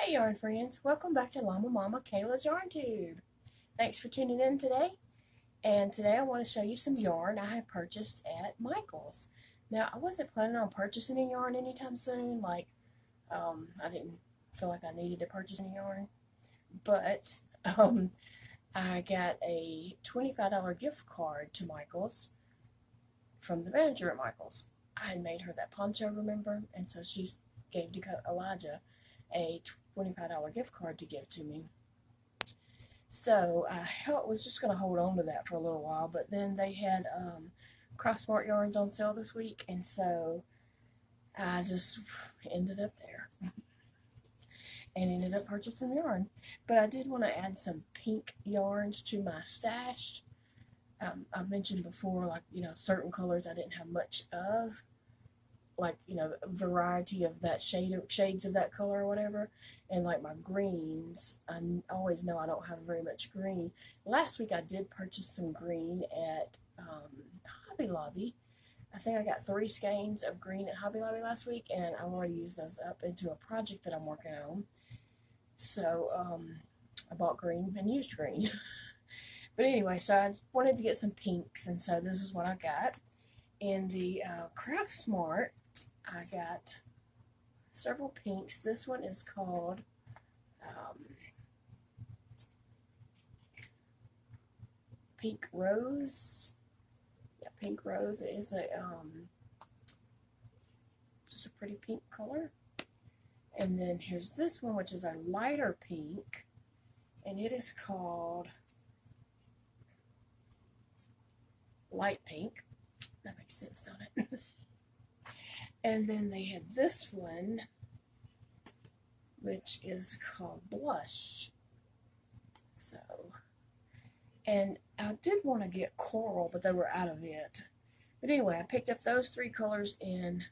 Hey yarn friends, welcome back to LlamaMamaKayla's Yarn Tube. Thanks for tuning in today. And today I want to show you some yarn I have purchased at Micheals. Now I wasn't planning on purchasing any yarn anytime soon, I didn't feel like I needed to purchase any yarn. But I got a $25 gift card to Micheals from the manager at Micheals. I had made her that poncho, remember? And so she gave to Elijah a $25 gift card to give to me. So I was just going to hold on to that for a little while, but then they had Cross-Smart yarns on sale this week, and so I just ended up there and ended up purchasing yarn. But I did want to add some pink yarns to my stash. I've mentioned before, certain colors I didn't have much of, a variety of that shades of that color or whatever. And like my greens, I always know I don't have very much green. Last week I did purchase some green at Hobby Lobby. I think I got 3 skeins of green at Hobby Lobby last week, and I already used those up into a project that I'm working on. So I bought green and used green. But anyway, so I wanted to get some pinks, and so this is what I got. In the Craft Smart, I got several pinks. This one is called Pink Rose. Yeah, Pink Rose. It is just a pretty pink color. And then here's this one, which is a lighter pink, and it is called Light Pink. That makes sense, don't it? And then they had this one, which is called Blush. So, and I did want to get Coral, but they were out of it. But anyway, I picked up those 3 colors in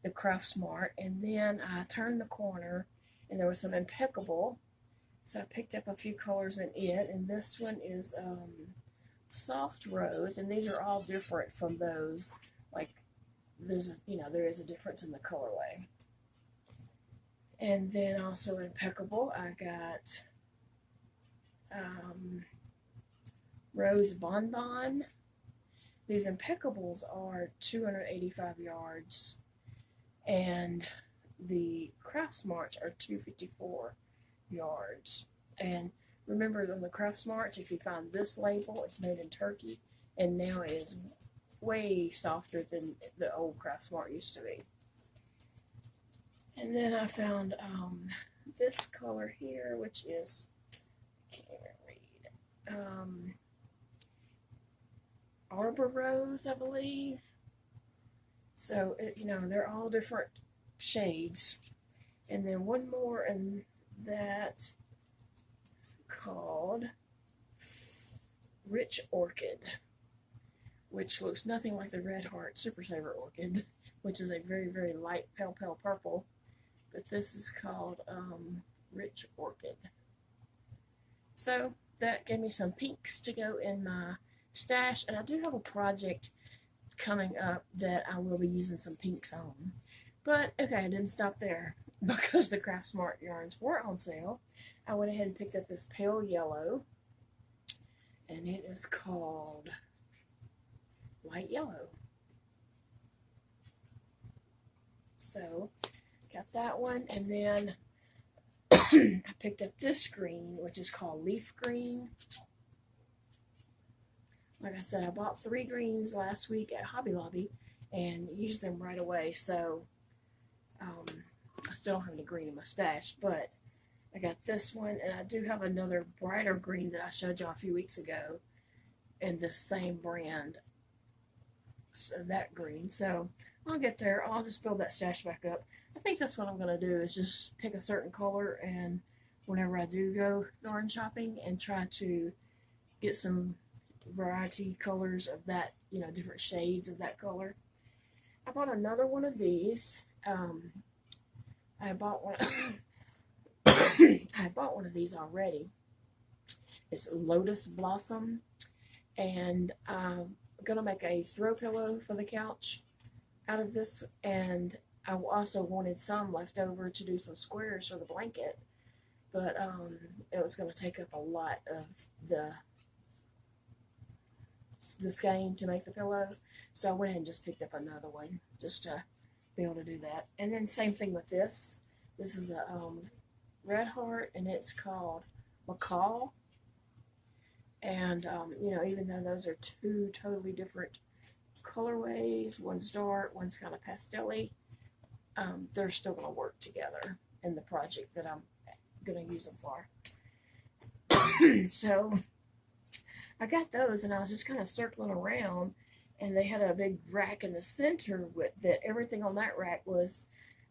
the Craft Smart, and then I turned the corner, and there was some Impeccable. So I picked up a few colors in it, and this one is Soft Rose, and these are all different from those. There is a difference in the colorway. And then also Impeccable, I got Rose Bonbon. These Impeccables are 285 yards, and the Craft Smarts are 254 yards. And remember, on the Craft Smarts, if you find this label, it's made in Turkey, and now it is way softer than the old Craft Smart used to be. And then I found this color here, which is, I can't even read, Arbor Rose, I believe. So, they're all different shades. And then one more in that called Rich Orchid, which looks nothing like the Red Heart Super Saver Orchid, which is a very, very light pale purple. But this is called Rich Orchid. So that gave me some pinks to go in my stash, and I do have a project coming up that I will be using some pinks on. But okay, I didn't stop there. Because the Craft Smart yarns were on sale, I went ahead and picked up this pale yellow, and it is called Light Yellow. So got that one, and then I picked up this green, which is called Leaf Green. Like I said, I bought 3 greens last week at Hobby Lobby and used them right away, so I still don't have any green in my stash, but I got this one, and I do have another brighter green that I showed y'all a few weeks ago in this same brand, so that green. So I'll get there. I'll just build that stash back up. I think that's what I'm going to do, is just pick a certain color, and whenever I do go yarn shopping, and try to get some variety colors of that, different shades of that color. I bought another one of these. I bought one. I bought one of these already. It's Lotus Blossom, and I'm gonna make a throw pillow for the couch out of this, and I also wanted some left over to do some squares for the blanket. but it was going to take up a lot of the skein to make the pillow, so I went ahead and just picked up another one just to be able to do that. And then same thing with this. This is a red heart, and it's called Micheals. And you know, even though those are two totally different colorways, one's dark, one's kind of pastel-y, they're still going to work together in the project that I'm going to use them for. So I got those, and I was just kind of circling around, and they had a big rack in the center with that. Everything on that rack was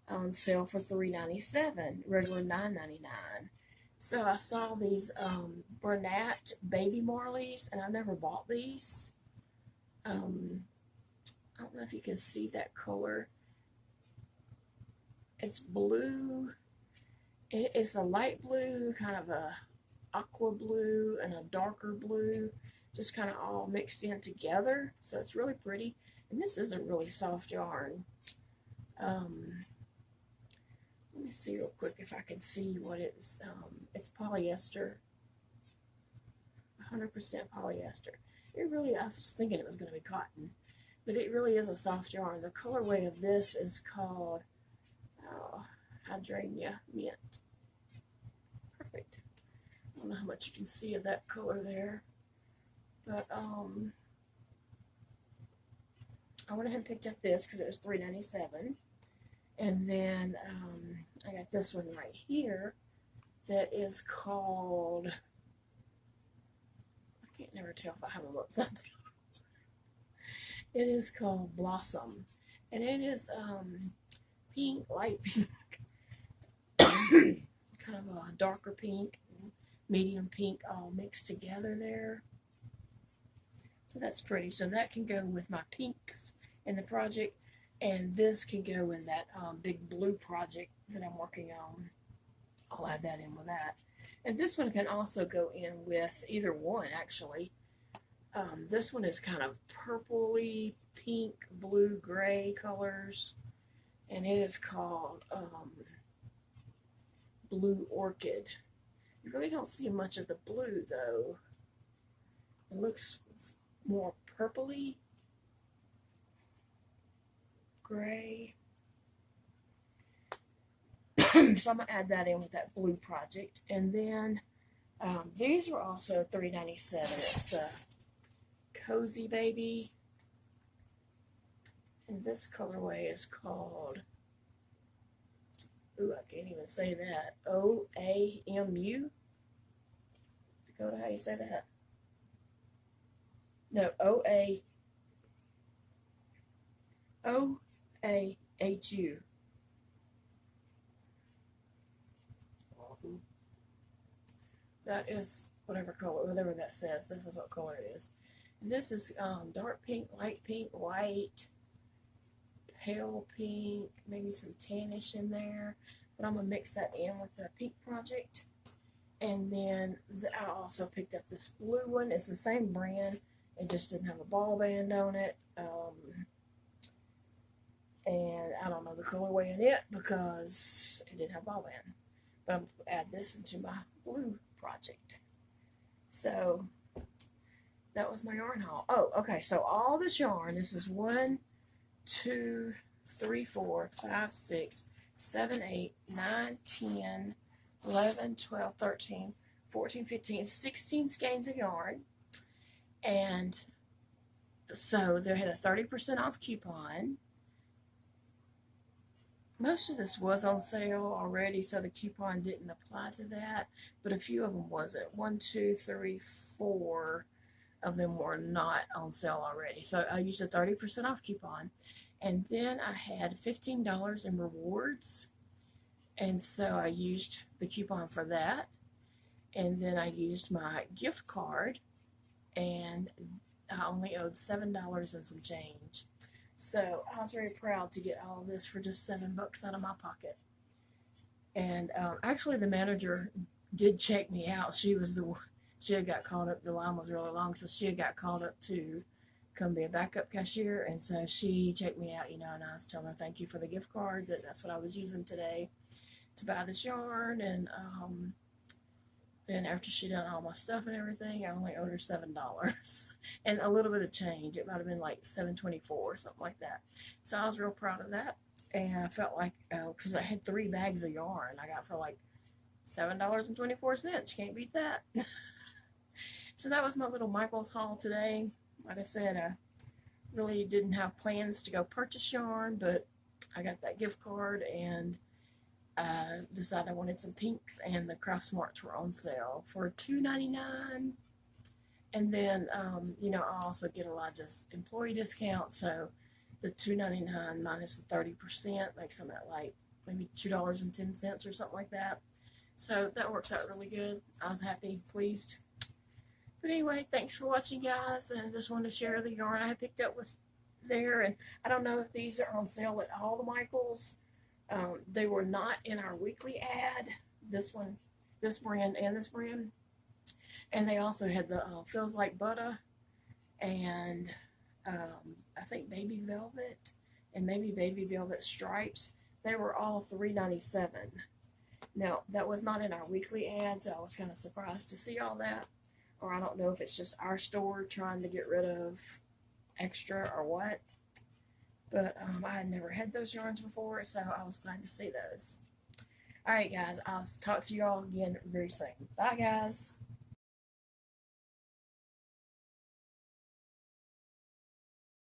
on sale for $3.97, regular $9.99. So I saw these Bernat baby Marlies, and I've never bought these. I don't know if you can see that color. It's blue. It's a light blue, kind of a aqua blue, and a darker blue, just kind of all mixed in together. So it's really pretty. And this is a really soft yarn. Let me see real quick if I can see what it's. It's polyester, 100% polyester. It really, I was thinking it was going to be cotton, but it really is a soft yarn. The colorway of this is called Hydrangea Mint. Perfect. I don't know how much you can see of that color there, but I went ahead and picked up this because it was $3.97. And then I got this one right here that is called, I can't never tell if I haven't looked something. It is called Blossom. And it is pink, light pink, kind of a darker pink, medium pink, all mixed together there. So that's pretty. So that can go with my pinks in the project. And this can go in that big blue project that I'm working on. I'll add that in with that. And this one can also go in with either one, actually. This one is kind of purpley, pink, blue, gray colors. And it is called Blue Orchid. You really don't see much of the blue, though. It looks more purpley. Gray. So I'm going to add that in with that blue project. And then these were also $3.97. It's the Cozy Baby. And this colorway is called, ooh, I can't even say that, OAMU. Dakota, how you say that? No, OAHU. That is whatever color, whatever that says. This is what color it is. And this is dark pink, light pink, white, pale pink, maybe some tannish in there. But I'm going to mix that in with the pink project. And then I also picked up this blue one. It's the same brand. It just didn't have a ball band on it. And I don't know the colorway in it because it didn't have ball band. But I'm going to add this into my blue project. So that was my yarn haul. Oh, okay. So all this yarn, this is 1, 2, 3, 4, 5, 6, 7, 8, 9, 10, 11, 12, 13, 14, 15, 16 skeins of yarn. And so they had a 30% off coupon. Most of this was on sale already, so the coupon didn't apply to that, but a few of them wasn't. 1, 2, 3, 4 of them were not on sale already. So I used a 30% off coupon. And then I had $15 in rewards. And so I used the coupon for that. And then I used my gift card, and I only owed $7 and some change. So I was very proud to get all of this for just $7 out of my pocket. And actually the manager did check me out. She was the one, she had got called up, the line was really long, so she had got called up to come be a backup cashier. And so she checked me out, you know, and I was telling her thank you for the gift card, that's what I was using today to buy this yarn. And And after she done all my stuff and everything, I only owed her $7 and a little bit of change. It might have been like $7.24 or something like that. So I was real proud of that. And I felt like, because I had 3 bags of yarn I got for like $7.24. Can't beat that. So that was my little Micheals haul today. Like I said, I really didn't have plans to go purchase yarn, but I got that gift card and decided I wanted some pinks, and the Craft Smarts were on sale for $2.99. And then, I also get Elijah's employee discount, so the $2.99 minus the 30% makes them at like maybe $2.10 or something like that. So that works out really good. I was happy, pleased. But anyway, thanks for watching, guys, and I just wanted to share the yarn I picked up with there. And I don't know if these are on sale at all, the Micheals. They were not in our weekly ad, this one, this brand, and this brand. And they also had the Feels Like Butter and I think Baby Velvet and maybe Baby Velvet Stripes. They were all $3.97. Now, that was not in our weekly ad, so I was kind of surprised to see all that. Or I don't know if it's just our store trying to get rid of extra or what. But I had never had those yarns before, so I was glad to see those. Alright, guys, I'll talk to you all again very soon. Bye, guys.